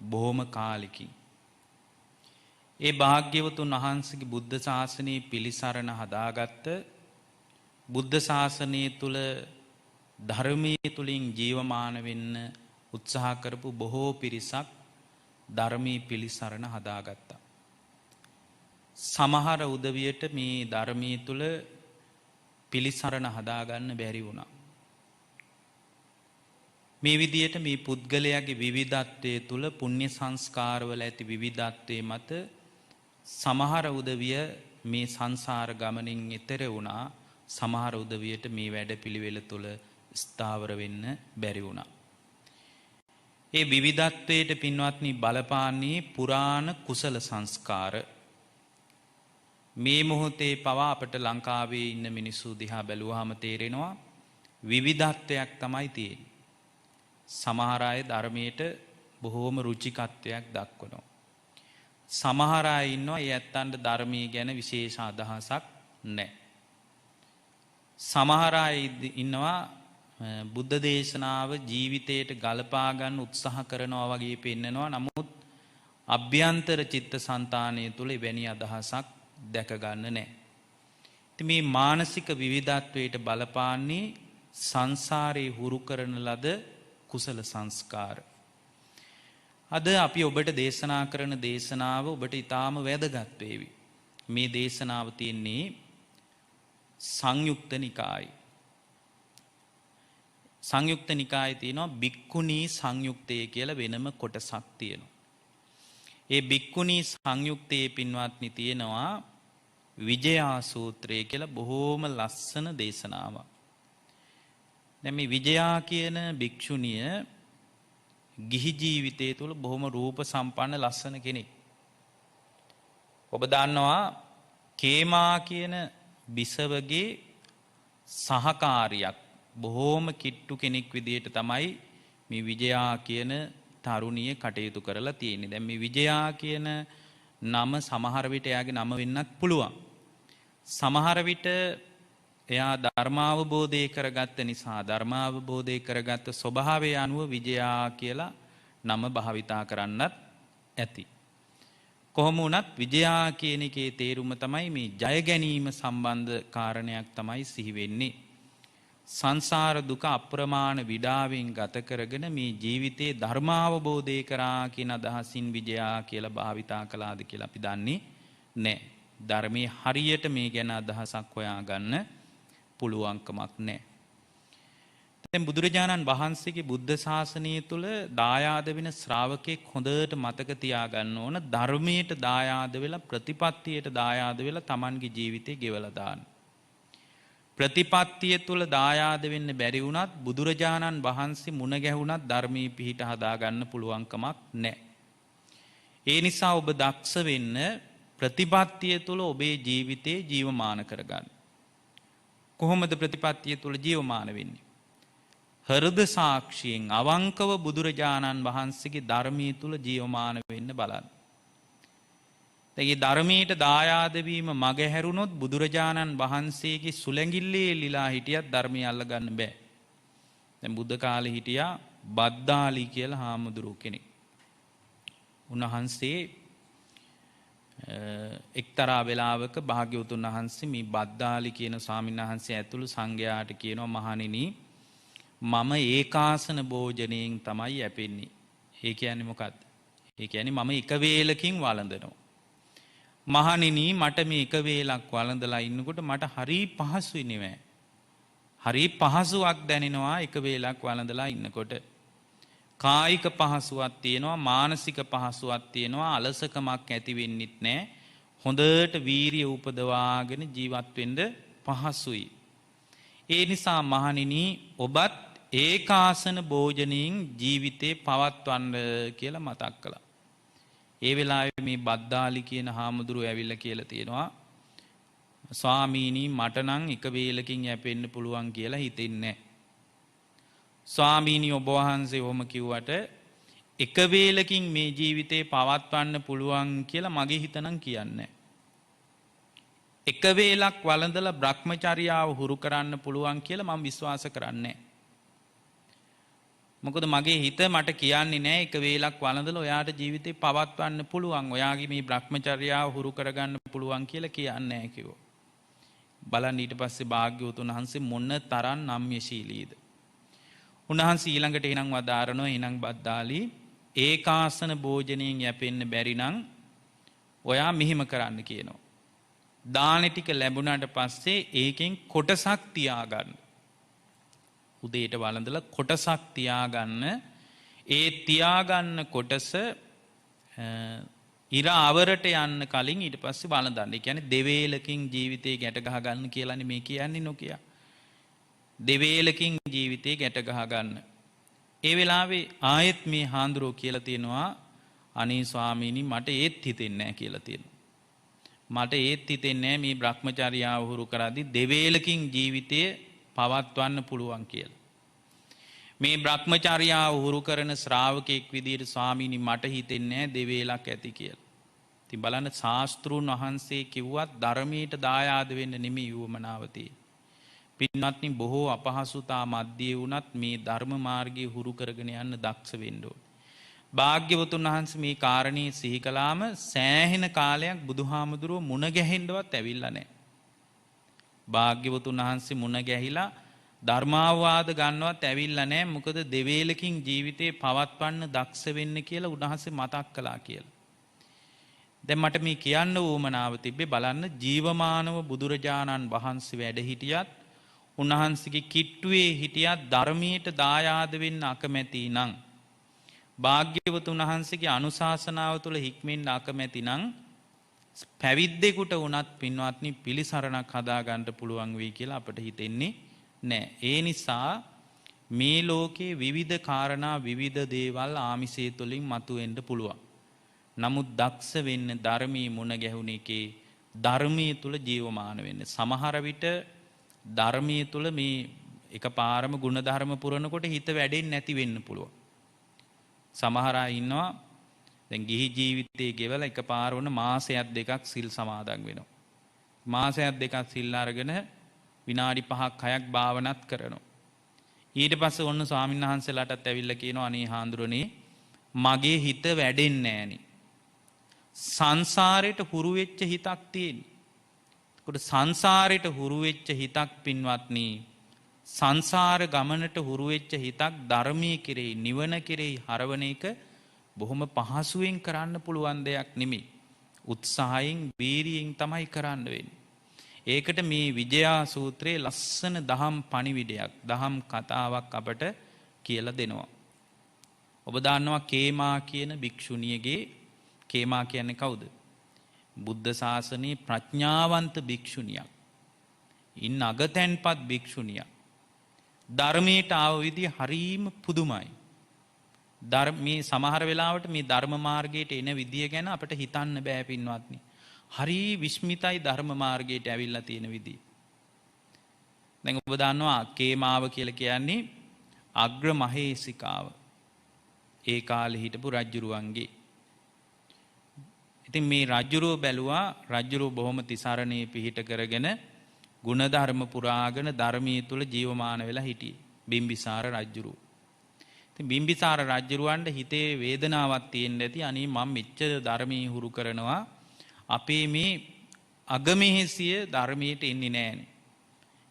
බොහොම කාලෙකින්. ඒ භාග්‍යවතුන් වහන්සේගේ බුද්ධ ශාසනය පිළිසරණ හදාගත්ත බුද්ධ ශාසනය තුල ධර්මයේ තුලින් ජීවමාන වෙන්න උත්සාහ කරපු බොහෝ පිරිසක් ධර්මයේ පිළිසරණ හදාගත්තා. සමහර උදවියට මේ ධර්මයේ තුල පිළිසරණ හදාගන්න බැරි වුණා. මේ විදියට මේ පුද්ගලයාගේ විවිධත්වයේ තුල පුණ්‍ය සංස්කාරවල ඇති විවිධත්වයේ මත සමහර උදවිය මේ සංසාර ගමනින් එතෙර වුණා. සමහර උදවියට මේ වැඩපිළිවෙල තුල ස්ථාවර වෙන්න බැරි වුණා. ඒ විවිධත්වයට පින්වත්නි බලපාන්නේ පුරාණ කුසල සංස්කාර. මේ මොහොතේ පවා අපට ලංකාවේ ඉන්න මිනිස්සු දිහා බැලුවාම තේරෙනවා විවිධත්වයක් තමයි තියෙන්නේ. සමහර අය ධර්මයට බොහෝම රුචිකත්වයක් දක්වනවා. සමහර අය ඉන්නවා ඒ ඇත්තන්ට ධර්මයේ ගැන විශේෂ අදහසක් නැහැ. සමහර අය ඉන්නවා බුද්ධ දේශනාව ජීවිතයට ගලපා ගන්න උත්සාහ කරනවා වගේ පෙන්නනවා. නමුත් අභ්‍යන්තර චිත්තසංතානය තුල එවැනි අදහසක් දැක ගන්න නැහැ. ඉතින් මේ මානසික විවිධත්වයට බලපාන්නේ සංසාරේ හුරු කරන ලද කුසල සංස්කාර. අද අපි ඔබට දේශනා කරන දේශනාව ඔබට ඊටාම වැදගත් වේවි. මේ දේශනාව තියෙන්නේ සංයුක්ත නිකායේ. සංයුක්ත නිකායේ තියෙනවා බික්කුණී සංයුක්තය කියලා වෙනම කොටසක් තියෙනවා. ඒ බික්කුණී සංයුක්තයේ පින්වත්නි තියෙනවා විජයා සූත්‍රය කියලා බොහෝම ලස්සන දේශනාවක්. දැන් මේ විජයා කියන භික්ෂුණිය ගිහි ජීවිතය තුළ බොහොම රූප සම්පන්න ලස්සන කෙනෙක්. ඔබ දන්නවා කේමා කියන බිසවගේ සහකාරියක් බොහෝම කිට්ටු කෙනෙක් විදියට තමයි මේ විජයා කියන තරුණිය කටයුතු කරලා තියෙන්නේ. දැන් මේ විජයා කියන නම සමහර විට එයාගේ නම වෙන්නත් පුළුවන්. සමහර විට එයා ධර්මාවබෝධය කරගත්ත නිසා ධර්මාවබෝධය කරගත්ත ස්වභාවය අනුව විජයා කියලා නම භාවිතා කරන්නත් ඇති. කොහොම වුණත් විජයා කියන එකේ තේරුම තමයි මේ ජය ගැනීම සම්බන්ධ කාරණයක් තමයි සිහි වෙන්නේ. සංසාර දුක අප්‍රමාණ විඩාවෙන් ගත කරගෙන මේ ජීවිතේ ධර්මාවබෝධය කරා කියන අදහසින් විජයා කියලා භාවිතා කළාද කියලා අපි දන්නේ නැහැ. ධර්මයේ හරියට මේ ගැන අදහසක් හොයාගන්න පුළුවන්කමක් නැහැ. දැන් බුදුරජාණන් වහන්සේගේ බුද්ධ ශාසනය තුල දායාද වෙන ශ්‍රාවකෙක් හොඳට මතක තියාගන්න ඕන ධර්මයට දායාද වෙලා ප්‍රතිපත්තියට දායාද වෙලා Tamanගේ ජීවිතේ ගෙවලා දාන්න. ප්‍රතිපත්තිය තුල දායාද වෙන්න බැරි වුණත් බුදුරජාණන් වහන්සේ මුණ ගැහුණත් ධර්මයේ පිහිට හදාගන්න පුළුවන්කමක් නැහැ. ඒ නිසා ඔබ දක්ෂ වෙන්න ප්‍රතිපත්තිය තුල ඔබේ ජීවිතේ ජීවමාන කරගන්න. කොහොමද ප්‍රතිපත්තිය තුල ජීවමාන වෙන්නේ? හෘද සාක්ෂියෙන් අවංකව බුදුරජාණන් වහන්සේගේ ධර්මයේ තුල ජීවමාන වෙන්න බලන්න. ඒ ධර්මයට දායාද වීම මග හැරුණොත් බුදුරජාණන් වහන්සේගේ සුලැඟිල්ලේ එල්ලලා හිටියත් ධර්මය අල්ල ගන්න බෑ. දැන් බුද්ධ කාලේ හිටියා බද්දාලි කියලා හාමුදුරුවෝ කෙනෙක්. උන්වහන්සේ එක්තරා වෙලාවක භාග්‍යවතුන් වහන්සේ මේ බද්දාලි කියන ස්වාමීන් වහන්සේ ඇතුළු සංඝයාට කියනවා මහණෙනි මම ඒකාසන භෝජනයෙන් තමයි යැපෙන්නේ. ඒ කියන්නේ මොකක්ද? ඒ කියන්නේ මම එක වේලකින් වළඳනවා. මහණෙනි මට මේ එක වේලක් වළඳලා ඉන්නකොට මට හරි පහසුයි නෙවෙයි. හරි පහසුවක් දැනෙනවා එක වේලක් වළඳලා ඉන්නකොට. කායික පහසුවක් තියෙනවා මානසික පහසුවක් තියෙනවා අලසකමක් ඇති වෙන්නෙත් නැහැ. හොඳට වීරිය උපදවාගෙන ජීවත් වෙන්න පහසුයි. ඒ නිසා මහණෙනි ඔබත් ඒකාසන භෝජනයෙන් ජීවිතේ පවත්වන්න කියලා මතක් කළා. ඒ වෙලාවේ මේ බද්දාලි කියන හාමුදුරුවෝ ඇවිල්ලා කියලා තියෙනවා ස්වාමීනි මට නම් එක වේලකින් යැපෙන්න පුළුවන් කියලා හිතෙන්නේ නැහැ. ස්වාමීනි ඔබ වහන්සේ ඔහොම කිව්වට එක වේලකින් මේ ජීවිතේ පවත්වන්න පුළුවන් කියලා මගේ හිත නම් කියන්නේ. එක වේලක් වළඳලා Brahmacharyaව හුරු කරන්න පුළුවන් කියලා මම විශ්වාස කරන්නේ. මොකද මගේ හිත මට කියන්නේ නෑ එක වේලක් වළඳලා ඔයාට ජීවිතේ පවත්වන්න පුළුවන්. ඔයාගේ මේ Brahmacharyaව හුරු කරගන්න පුළුවන් කියලා කියන්නේ නෑ කිව්වා. බලන්න ඊට පස්සේ භාග්‍යවතුන් වහන්සේ මොන තරම් නම්‍යශීලීද. උන්වහන්සේ ඊළඟට එනං වදාරනවා එනං බද්දාලි ඒකාසන භෝජනයෙන් යැපෙන්න බැරි නම් ඔයා මෙහිම කරන්න කියනවා. දානෙ ටික ලැබුණාට පස්සේ ඒකෙන් කොටසක් තියාගන්න. උදේට වළඳලා කොටසක් තියාගන්න. ඒ තියාගන්න කොටස ඉර අවරට යන්න කලින් ඊට පස්සේ වළඳන්න. ඒ කියන්නේ දෙවේලකින් ජීවිතේ ගැට ගහ ගන්න කියලානේ මේ කියන්නේ නොකිය. දෙවේලකින් ජීවිතේ ගැට ගහ ගන්න. ඒ වෙලාවේ ආයෙත් මේ හාඳුරෝ කියලා තියෙනවා අනේ ස්වාමීනි මට ඒත් හිතෙන්නේ නැහැ කියලා තියෙනවා. මට ඒත් හිතෙන්නේ නැහැ මේ Brahmacharyaව හුරු කරද්දී දෙවේලකින් ජීවිතේ පවත්වන්න පුළුවන් කියලා. මේ Brahmacharyaව හුරු කරන ශ්‍රාවකෙක් විදියට ස්වාමීනි මට හිතෙන්නේ නැහැ දෙවේලක් ඇති කියලා. ඉතින් බලන්න ශාස්ත්‍රූන් වහන්සේ කිව්වත් ධර්මයට දායාද වෙන්න නෙමෙයි යොමනාව තියෙන්නේ. පින්වත්නි බොහෝ අපහසුතා මැද්දේ වුණත් මේ ධර්ම මාර්ගයේ හුරු කරගෙන යන්න දක්ෂ වෙන්න ඕනේ. භාග්‍යවතුන් වහන්සේ මේ කාරණේ සිහි කළාම සෑහෙන කාලයක් බුදුහාමුදුරුව මුණ ගැහෙන්නවත් ඇවිල්ලා නැහැ. භාග්‍යවතුන් වහන්සේ මුණ ගැහිලා ධර්මාවාද ගන්නවත් ඇවිල්ලා නැහැ. මොකද දෙවේලකින් ජීවිතේ පවත්වන්න දක්ෂ වෙන්න කියලා උන්වහන්සේ මතක් කළා කියලා. දැන් මට මේ කියන්න උවමනාව තිබ්බේ බලන්න ජීවමානව බුදුරජාණන් වහන්සේ වැඩ හිටියත් උන්වහන්සේගේ කිට්ටුවේ හිටියත් ධර්මයට දායාද වෙන්න අකමැති නම් භාග්‍යවතුන් වහන්සේගේ අනුශාසනාව තුළ හික්මෙන්න අකමැති නම් පැවිද්දෙකුට වුණත් පින්වත්නි පිළිසරණක් හදා ගන්න පුළුවන් වෙයි කියලා අපිට හිතෙන්නේ නැහැ. ඒ නිසා මේ ලෝකේ විවිධ කාරණා විවිධ දේවල් ආමිෂය තුළින් මතුවෙන්න පුළුවන්. නමුත් දක්ෂ වෙන්න ධර්මී මුණ ගැහුණ එකේ ධර්මයේ තුල ජීවමාන වෙන්න. සමහර විට ධර්මයේ තුල මේ එකපාරම ගුණධර්ම පුරනකොට හිත වැඩෙන්නේ නැති වෙන්න පුළුවන්. සමහර අය ඉන්නවා දැන් ගිහි ජීවිතයේ ගෙවලා එකපාර වුණ මාසයක් දෙකක් සිල් සමාදන් වෙනවා. මාසයක් දෙකක් සිල් අරගෙන විනාඩි 5ක් 6ක් භාවනාත් කරනවා. ඊට පස්සේ ඔන්න ස්වාමීන් වහන්සේලාටත් ඇවිල්ලා කියනවා අනේ හාමුදුරනේ මගේ හිත වැඩෙන්නේ නැහනේ. සංසාරයට හුරු වෙච්ච හිතක් තියෙන්නේ. ඒකට සංසාරයට හුරු වෙච්ච හිතක් පින්වත්නි සංසාර ගමනට හුරු වෙච්ච හිතක් ධර්මයේ කෙරෙහි නිවන කෙරෙහි හරවන එක බොහොම පහසුවෙන් කරන්න පුළුවන් දෙයක් නෙමෙයි. උත්සාහයෙන් වීරියෙන් තමයි කරන්න වෙන්නේ. ඒකට මේ විජයා සූත්‍රයේ ලස්සන දහම් පණිවිඩයක් දහම් කතාවක් අපට කියලා දෙනවා. ඔබ දන්නවා කේමා කියන භික්ෂුණියගේ කේමා කියන්නේ කවුද? බුද්ධ ශාසනයේ ප්‍රඥාවන්ත භික්ෂුණියක්. ඉන්න අගතැන්පත් භික්ෂුණියක්. ධර්මයට ආව විදිය හරීම පුදුමයි. මේ සමහර වෙලාවට මේ ධර්ම මාර්ගයට එන විදිය ගැන අපිට හිතන්න බෑ පින්වත්නි. හරි විස්මිතයි ධර්ම මාර්ගයට ඇවිල්ලා තියෙන විදිය. දැන් ඔබ දන්නවා කේමාව කියලා කියන්නේ අග්‍ර මහේසිකාව. ඒ කාලේ හිටපු රජුරුවන්ගේ. ඉතින් මේ රජුරුව බැලුවා රජුරුව බොහොම තිසරණේ පිහිට කරගෙන ගුණධර්ම පුරාගෙන ධර්මයේ තුල ජීවමාන වෙලා හිටියේ බිම්බිසාර රජුරුව. ඉතින් බිම්බිසාර රජුරුවන්ට හිතේ වේදනාවක් තියෙන්න ඇති අනේ මම මෙච්චර ධර්මයේ හුරු කරනවා අපේ මේ අගමෙහෙසිය ධර්මයට එන්නේ නැහනේ.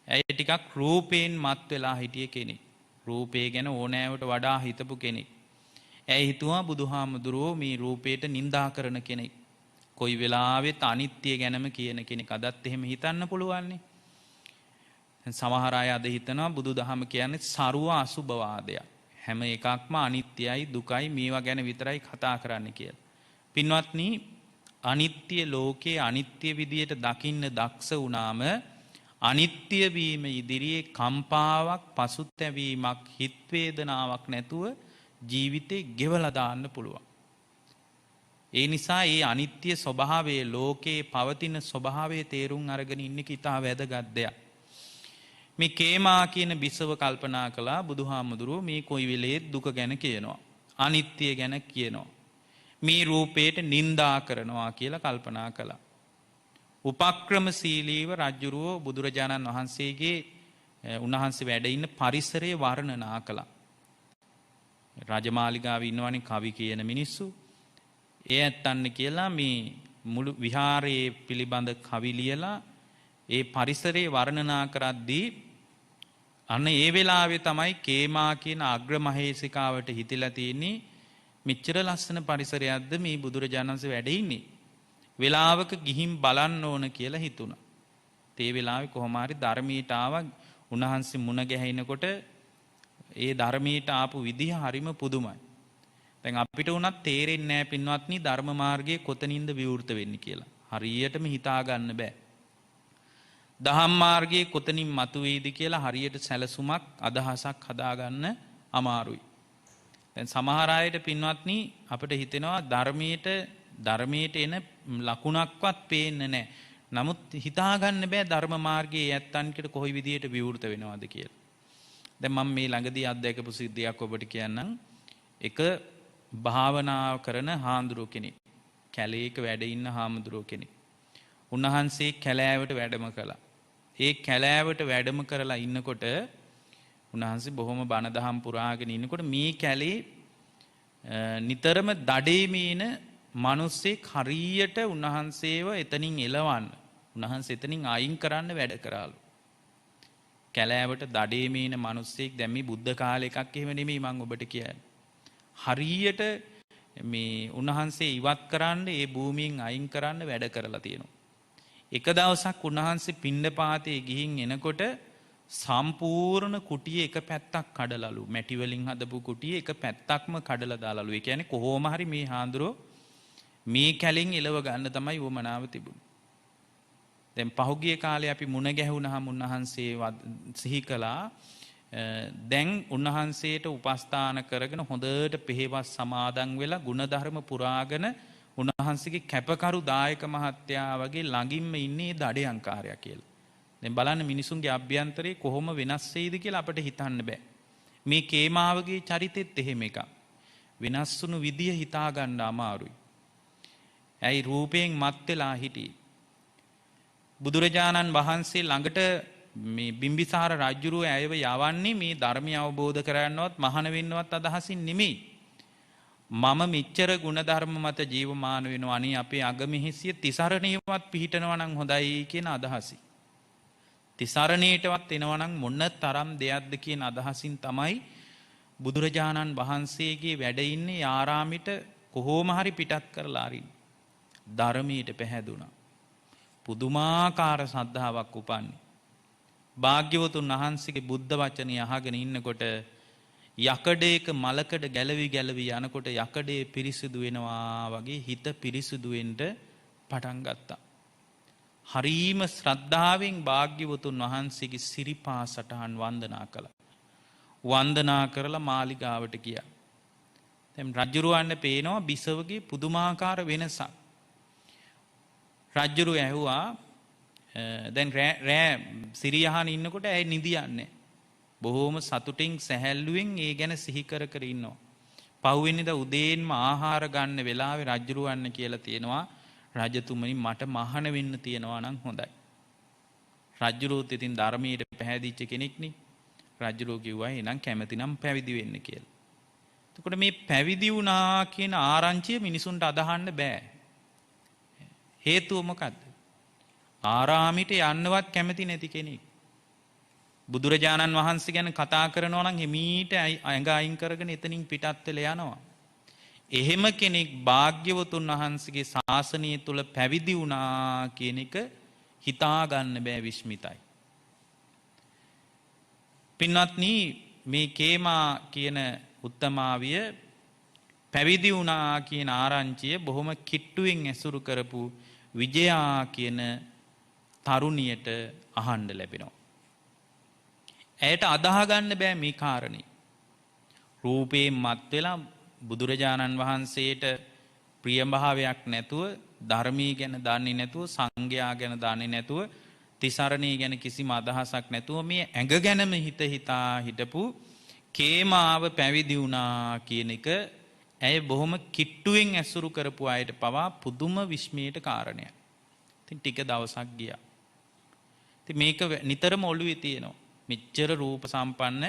ඇය ටිකක් රූපයෙන් මත් වෙලා හිටිය කෙනෙක්. රූපේ ගැන ඕනෑවට වඩා හිතපු කෙනෙක්. ඇය හිතුවා බුදුහාමුදුරුවෝ මේ රූපයට නිඳා කරන කෙනෙක්. කොයි වෙලාවෙත් අනිත්‍ය ගැනම කියන කෙනෙක්. අදත් එහෙම හිතන්න පුළුවන්නේ. සමහර අය අද හිතනවා බුදුදහම කියන්නේ සරුව අසුභවාදයක්. හැම එකක්ම අනිත්‍යයි දුකයි මේවා ගැන විතරයි කතා කරන්න කියලා. පින්වත්නි අනිත්‍ය ලෝකයේ අනිත්‍ය විදියට දකින්න දක්ෂ වුණාම අනිත්‍ය වීම ඉදිරියේ කම්පාවක් පසුතැවීමක් හිත වේදනාවක් නැතුව ජීවිතේ ගෙවලා දාන්න පුළුවන්. ඒ නිසා මේ අනිත්‍ය ස්වභාවයේ ලෝකේ පවතින ස්වභාවයේ තේරුම් අරගෙන ඉන්න එක ඉතා වැදගත් දෙයක්. මේ කේමා කියන බිසව කල්පනා කළා බුදුහාමුදුරුවෝ මේ කොයි වෙලේත් දුක ගැන කියනවා. අනිත්‍ය ගැන කියනවා. මේ රූපයට නිඳා කරනවා කියලා කල්පනා කළා. උපක්‍රමශීලීව රජුරුවෝ බුදුරජාණන් වහන්සේගේ උන්වහන්සේ වැඩ ඉන්න පරිසරයේ වර්ණනා කළා. රජමාලිගාවේ ඉන්නවනේ කවි කියන මිනිස්සු. ඒ ඇත්තන්න කියලා මේ මුළු විහාරයේ පිළිබඳ කවි ලියලා ඒ පරිසරයේ වර්ණනා කරද්දී අන්න ඒ වෙලාවේ තමයි කේමා කියන අග්‍රමහේසිකාවට හිතිලා තියෙන්නේ මෙච්චර ලස්සන පරිසරයක්ද මේ බුදුරජාණන් වහන්සේ වැඩ ඉන්නේ. වෙලාවක ගිහින් බලන්න ඕන කියලා හිතුණා. ඒ වෙලාවේ කොහොම හරි ධර්මීයට ආවා. උන්වහන්සේ මුණ ගැහිනකොට ඒ ධර්මීයට ආපු විදිහ හරිම පුදුමයි. දැන් අපිට උනත් තේරෙන්නේ නැහැ පින්වත්නි ධර්ම මාර්ගයේ කොතනින්ද විවෘත වෙන්නේ කියලා. හරියටම හිතා ගන්න බෑ. දහම් මාර්ගයේ කොතනින් මතුවේද කියලා හරියට සැලසුමක් අදහසක් හදාගන්න අමාරුයි. දැන් සමහර අයට පින්වත්නි අපිට හිතෙනවා ධර්මයට එන ලකුණක්වත් පේන්නේ නැහැ. නමුත් හිතාගන්න බෑ ධර්ම මාර්ගයේ යැත්තන්කට කොයි විදියට විවෘත වෙනවද කියලා. දැන් මම මේ ළඟදී අත්දැකපු සිද්ධියක් ඔබට කියන්නම්. එක භාවනා කරන හාමුදුරුව කෙනෙක්. කැලේක වැඩ ඉන්න හාමුදුරුව කෙනෙක්. උන්වහන්සේ කැලෑවට වැඩම කළා. ඒ කැලෑවට වැඩම කරලා ඉන්නකොට උන්වහන්සේ බොහොම බණ දහම් පුරාගෙන ඉන්නකොට මේ කැලේ නිතරම දඩේමීන මිනිස්සෙක් හරියට උන්වහන්සේව එතනින් එලවන්න උන්වහන්සේ එතනින් අයින් කරන්න වැඩ කරාලු. කැලෑවට දඩේමීන මිනිස්සෙක් දැන් මේ බුද්ධ කාලේ එකක් එහෙම නෙමෙයි මම ඔබට කියන්නේ. හරියට මේ උන්වහන්සේ ඉවත් කරන්න ඒ භූමියෙන් අයින් කරන්න වැඩ කරලා තියෙනවා. එක දවසක් උන්වහන්සේ පිණ්ඩපාතේ ගිහින් එනකොට සම්පූර්ණ කුටිය එක පැත්තක් කඩලලු. මැටි වලින් හදපු කුටිය එක පැත්තක්ම කඩලා දාලලු. ඒ කියන්නේ කොහොම හරි මේ හාඳුරෝ මේ කැලෙන් එලව ගන්න තමයි වමනාව තිබුණේ. දැන් පහුගිය කාලේ අපි මුණ ගැහුණාම උන්වහන්සේ සිහි කළා. දැන් උන්වහන්සේට උපස්ථාන කරගෙන හොඳට පෙහෙවස් සමාදන් වෙලා ගුණධර්ම පුරාගෙන උන්වහන්සේගේ කැපකරු දායක මහත්තයා වගේ ළඟින්ම ඉන්නේ දඩයන්කාරයා කියලා. දැන් බලන්න මිනිසුන්ගේ අභ්‍යන්තරේ කොහොම වෙනස් වෙයිද කියලා අපිට හිතන්න බෑ. මේ කේමාවගේ චරිතෙත් එහෙම එකක්. වෙනස් වුණු විදිය හිතා ගන්න අමාරුයි. ඇයි රූපයෙන් මත් වෙලා හිටියේ? බුදුරජාණන් වහන්සේ ළඟට මේ බිම්බිසාර රජුරුව ඇයව යවන්නේ මේ ධර්මය අවබෝධ කරගන්නවත් මහාන වෙන්නවත් අදහසින් නෙමෙයි. මම මෙච්චර ಗುಣධර්ම මත ජීවමාන වෙනවා අනේ අපේ අගමෙහිසිය තිසරණේවත් පිහිටනවා නම් හොඳයි කියන අදහසින්. තිසරණේටවත් එනවා නම් මොන තරම් දෙයක්ද කියන අදහසින් තමයි බුදුරජාණන් වහන්සේගේ වැඩ ඉන්නේ ආරාමෙට කොහොම හරි පිටත් කරලා අරින්න. ධර්මයට පැහැදුනා. පුදුමාකාර ශ්‍රද්ධාවක් උපන්නේ. භාග්‍යවතුන් වහන්සේගේ බුද්ධ වචනේ අහගෙන ඉන්නකොට යකඩේක මලකඩ ගැලවි යනකොට යකඩේ පිරිසිදු වෙනවා වගේ හිත පිරිසිදු වෙන්න පටන් ගත්තා. හරීම ශ්‍රද්ධාවෙන් භාග්‍යවතුන් වහන්සේගේ සිරිපා සටහන් වන්දනා කළා. වන්දනා කරලා මාලිගාවට ගියා. දැන් රජුරවන්න පේනවා බිසවගේ පුදුමාකාර වෙනසක්. රජුරු ඇහුවා දැන් රෑ සිරියහන ඉන්නකොට ඇයි නිදියන්නේ? බොහොම සතුටින් සැහැල්ලුවෙන් ඒ ගැන සිහි කර කර ඉන්නවා. පහුවෙනිදා උදේන්ම ආහාර ගන්න වෙලාවේ රජුරවන්න කියලා තියෙනවා රජතුමනි මට මහාන වෙන්න තියෙනවා නම් හොඳයි. රජුරුත් ඉතින් ධර්මයට පැහැදිච්ච කෙනෙක්නේ. රජුරෝ කිව්වා එහෙනම් කැමති නම් පැවිදි වෙන්න කියලා. එතකොට මේ පැවිදි වුණා කියන ආරංචිය මිනිසුන්ට අදහන්න බෑ. හේතුව මොකද්ද? ආරාමිට යන්නවත් කැමති නැති කෙනෙක්. බුදුරජාණන් වහන්සේ ගැන කතා කරනවා නම් හිමීට ඇඟ අයින් කරගෙන එතනින් පිටත් වෙලා යනවා. එහෙම කෙනෙක් භාග්‍යවතුන් වහන්සේගේ ශාසනය තුල පැවිදි වුණා කියන එක හිතා ගන්න බෑ විශ්මිතයි. පින්වත්නි මේ කේමා කියන උත්තමාවිය පැවිදි වුණා කියන ආරංචිය බොහොම කිට්ටුවෙන් ඇසුරු කරපු විජයා කියන තරුණියට අහන්න ලැබෙනවා. ඇයට අදාහ ගන්න බෑ මේ කාරණේ. රූපයෙන් මත් වෙලා බුදුරජාණන් වහන්සේට ප්‍රියභාවයක් නැතුව ධර්මී ගැන දන්නේ නැතුව සංඝයා ගැන දන්නේ නැතුව තිසරණී ගැන කිසිම අදහසක් නැතුව මේ ඇඟ ගැනම හිතා හිටපු කේමාව පැවිදි වුණා කියන එක ඇය බොහොම කිට්ටුවෙන් ඇසුරු කරපු අයට පවා පුදුම විස්මයට කාරණයක්. ඉතින් ටික දවසක් ගියා. ඉතින් මේක නිතරම ඔළුවේ තියෙනවා. මෙච්චර රූප සම්පන්න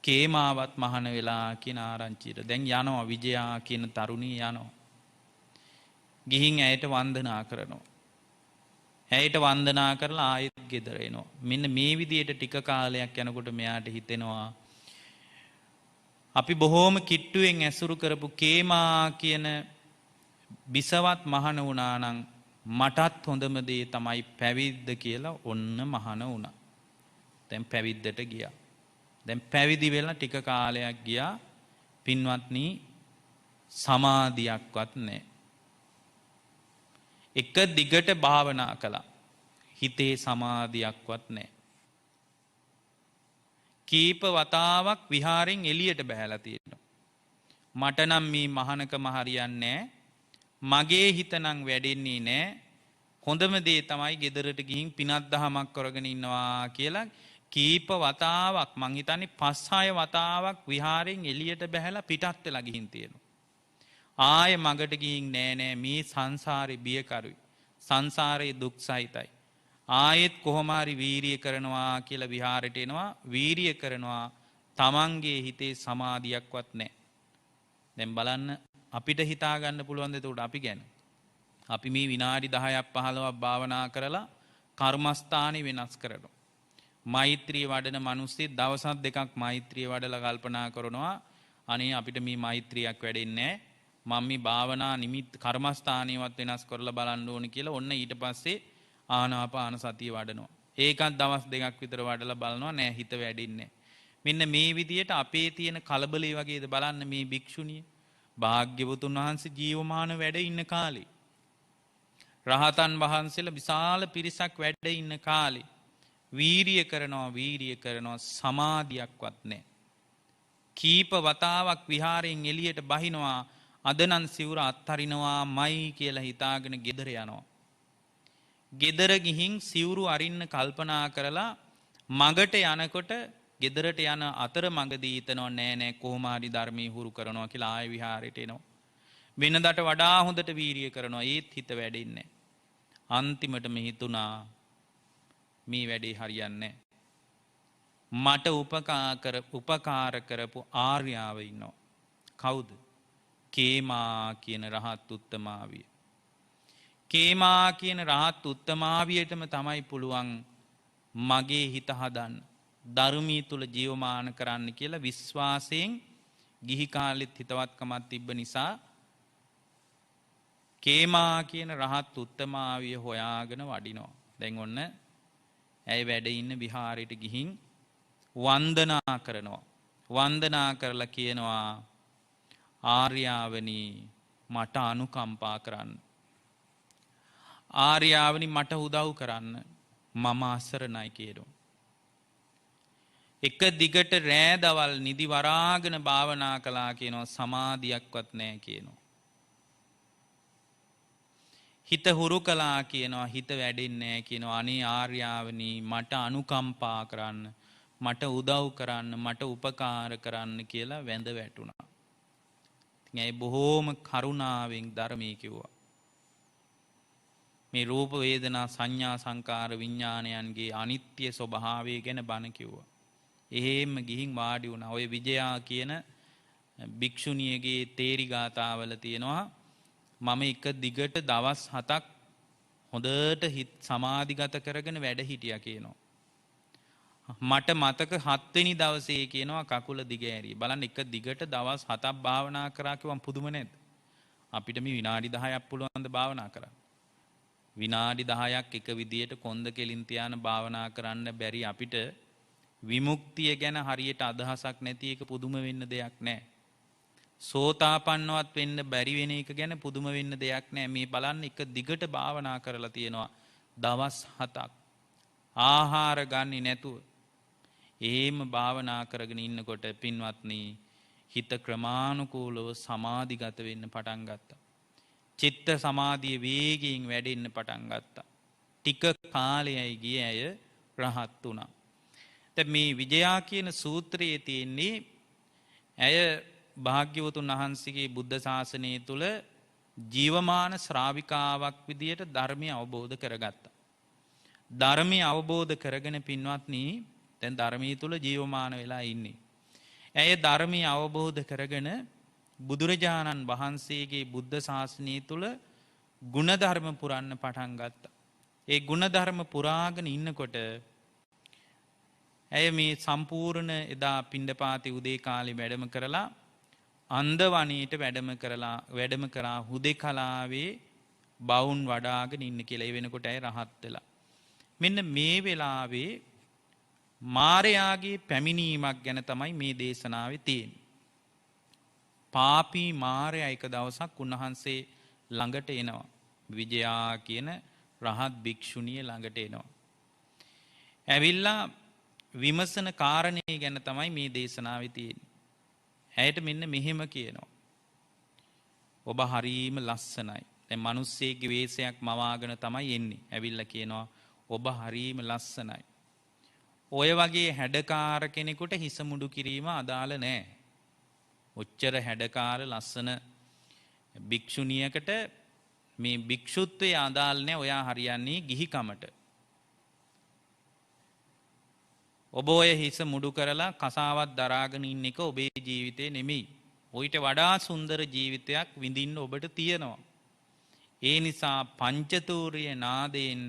කේමාවත් මහන වෙලා කියන ආරංචියට. දැන් යනවා විජයා කියන තරුණිය යනවා. ගිහින් ඇයට වන්දනා කරනවා. ඇයට වන්දනා කරලා ආයෙත් ගෙදර එනවා. මෙන්න මේ විදිහට ටික කාලයක් යනකොට මෙයාට හිතෙනවා අපි බොහෝම කිට්ටුවෙන් ඇසුරු කරපු කේමා කියන බිසවත් මහන වුණා නම් මටත් හොඳම දේ තමයි පැවිද්ද කියලා ඔන්න මහන වුණා. දැන් පැවිද්දට ගියා. දැන් පැවිදි වෙලා ටික කාලයක් ගියා. පින්වත්නි සමාධියක්වත් නැහැ. එක දිගට භාවනා කළා. හිතේ සමාධියක්වත් නැහැ. කීප වතාවක් විහාරෙන් එළියට බහැලා තියෙනවා. මට නම් මේ මහානකම හරියන්නේ නැහැ. මගේ හිත නම් වැඩෙන්නේ නැහැ. හොඳම දේ තමයි ගෙදරට ගිහින් පිනක් දහමක් කරගෙන ඉන්නවා කියලා කීප වතාවක් මං හිතන්නේ 5-6 වතාවක් විහාරෙන් එළියට බහැලා පිටත් වෙලා ගිහින් තියෙනවා. ආයේ මගට ගිහින් නෑ මේ සංසාරේ බියකරුයි. සංසාරේ දුක් සහිතයි. ආයෙත් කොහොම හරි වීරිය කරනවා කියලා විහාරයට එනවා. වීරිය කරනවා. තමන්ගේ හිතේ සමාධියක්වත් නැහැ. දැන් බලන්න අපිට හිතා ගන්න පුළුවන් ද එතකොට අපි ගැන. අපි මේ විනාඩි 10ක් 15ක් භාවනා කරලා කර්මස්ථානෙ වෙනස් කරනවා. මෛත්‍රිය වඩන මිනිස්සු දවසක් දෙකක් මෛත්‍රිය වඩලා කල්පනා කරනවා අනේ අපිට මේ මෛත්‍රියක් වැඩෙන්නේ නැහැ. මම මේ භාවනා නිමිත් කර්මස්ථානියවත් වෙනස් කරලා බලන්න ඕනේ කියලා ඔන්න ඊට පස්සේ ආනාපාන සතිය වඩනවා. ඒකත් දවස් දෙකක් විතර වඩලා බලනවා නෑ හිත වැඩින්නේ. මෙන්න මේ විදියට අපේ තියෙන කලබලේ වගේද බලන්න මේ භික්ෂුණිය. භාග්‍යවතුන් වහන්සේ ජීවමාන වැඩ ඉන්න කාලේ. රහතන් වහන්සේලා විශාල පිරිසක් වැඩ ඉන්න කාලේ. වීරිය කරනවා සමාධියක්වත් නෑ. කීප වතාවක් විහාරයෙන් එළියට බහිනවා. අද නම් සිවුර අත්හරිනවා මයි කියලා හිතාගෙන ගෙදර යනවා. ගෙදර ගිහින් සිවුරු අරින්න කල්පනා කරලා මගට යනකොට ගෙදරට යන අතර මඟදී හිතනවා නෑ කොහොම හරි ධර්මී හුරු කරනවා කියලා ආයෙ විහාරයට එනවා. වෙනදාට වඩා හොඳට වීරිය කරනවා ඒත් හිත වැඩෙන්නේ නෑ. අන්තිමටම හිතුණා මේ වැඩේ හරියන්නේ නෑ. මට උපකාර කරපු ආර්යාව ඉන්නවා. කවුද? කේමා කියන රහත් උත්තමාවිය. කේමා කියන රහත් උත්තමාවියටම තමයි පුළුවන් මගේ හිත හදන්න. ධර්මී තුල ජීවමාන කරන්න කියලා විශ්වාසයෙන් ගිහි කාලෙත් හිතවත්කමක් තිබ්බ නිසා කේමා කියන රහත් උත්තමාවිය හොයාගෙන වඩිනවා. දැන් ඔන්න ඇයි වැඩ ඉන්න විහාරයට ගිහින් වන්දනා කරනවා. වන්දනා කරලා කියනවා ආර්යාවනි මට අනුකම්පා කරන්න. ආර්යාවනි මට උදව් කරන්න. මම අසරණයි කියනවා. එක දිගට රෑ දවල් නිදි වරාගෙන භාවනා කළා කියනවා සමාධියක්වත් නැහැ කියනවා. හිත හුරු කළා කියනවා හිත වැඩෙන්නේ නැහැ කියනවා. අනේ ආර්යාවනි මට අනුකම්පා කරන්න. මට උදව් කරන්න. මට උපකාර කරන්න කියලා වැඳ වැටුණා. ඇයි බොහෝම කරුණාවෙන් ධර්මයේ කිව්වා. මේ රූප වේදනා සංඥා සංකාර විඥානයන්ගේ අනිත්‍ය ස්වභාවය ගැන බණ කිව්වා. එහෙම ගිහින් වාඩි වුණා. ඔය විජයා කියන භික්ෂුණියගේ තේරි ගාතාවල තියෙනවා මම එක දිගට දවස් 7ක් හොඳට හිත සමාධිගත කරගෙන වැඩ හිටියා කියනවා. මට මතක 7 වෙනි දවසේ කියනවා කකුල දිග ඇරි. බලන්න එක දිගට දවස් 7ක් භාවනා කරා කිව්වම් පුදුම නේද? අපිට මේ විනාඩි 10ක් පුළුවන් ද භාවනා කරන්න? විනාඩි 10ක් එක විදියට කොන්ද කෙලින් තියාන භාවනා කරන්න බැරි අපිට විමුක්තිය ගැන හරියට අදහසක් නැති එක පුදුම වෙන්න දෙයක් නැහැ. සෝතාපන්නවත් වෙන්න බැරි වෙන එක ගැන පුදුම වෙන්න දෙයක් නැහැ. මේ බලන්න එක දිගට භාවනා කරලා තියෙනවා දවස් 7ක්. ආහාර ගන්නේ නැතුව එහෙම භාවනා කරගෙන ඉන්නකොට පින්වත්නි හිත ක්‍රමානුකූලව සමාධිගත වෙන්න පටන් ගත්තා. චිත්ත සමාධිය වේගයෙන් වැඩෙන්න පටන් ගත්තා. ටික කාලයයි ගිය අය රහත් වුණා. දැන් මේ විජයා කියන සූත්‍රයේ තියෙන්නේ ඇය භාග්‍යවතුන් වහන්සේගේ බුද්ධ ශාසනය තුල ජීවමාන ශ්‍රාවිකාවක් විදියට ධර්මය අවබෝධ කරගත්තා. ධර්මය අවබෝධ කරගෙන පින්වත්නි දැන් ධර්මයේ තුල ජීවමාන වෙලා ඉන්නේ. ඇය ධර්මය අවබෝධ කරගෙන බුදුරජාණන් වහන්සේගේ බුද්ධ ශාසනය තුළ ගුණධර්ම පුරන්න පටන් ගත්තා. ඒ ගුණධර්ම පුරාගෙන ඉන්නකොට ඇය මේ සම්පූර්ණ එදා පිණ්ඩපාතේ උදේ කාලේ වැඩම කරලා අන්දවණේට වැඩම කරා හුදෙකලාවේ බවුන් වඩාගෙන ඉන්න කියලා. ඒ වෙනකොට ඇය රහත් වෙලා. මෙන්න මේ වෙලාවේ මාරයාගේ පැමිණීමක් ගැන තමයි මේ දේශනාවේ තියෙන්නේ. පාපී මාරයා එක දවසක් උන්වහන්සේ ළඟට එනවා. විජයා කියන රහත් භික්ෂුණිය ළඟට එනවා. ඇවිල්ලා විමසන කාරණේ ගැන තමයි මේ දේශනාවේ තියෙන්නේ. ඇයට මෙන්න මෙහෙම කියනවා. ඔබ හරීම ලස්සනයි. දැන් මිනිස්සෙක්ගේ වෙස්යක් මවාගෙන තමයි එන්නේ. ඇවිල්ලා කියනවා ඔබ හරීම ලස්සනයි. ඔය වගේ හැඩකාර කෙනෙකුට හිස මුඩු කිරීම අදාළ නැහැ. ඔච්චර හැඩකාර ලස්සන භික්ෂුණියකට මේ භික්ෂුත්වයේ අදාළ නැහැ. ඔයා හරියන්නේ ගිහිකමට. ඔබ ඔය හිස මුඩු කරලා කසාවත් දරාගෙන ඉන්න එක ඔබේ ජීවිතේ නෙමෙයි. ඔయిత වඩා සුන්දර ජීවිතයක් විඳින්න ඔබට තියෙනවා. ඒ නිසා පංචතූර්ය නාදයෙන්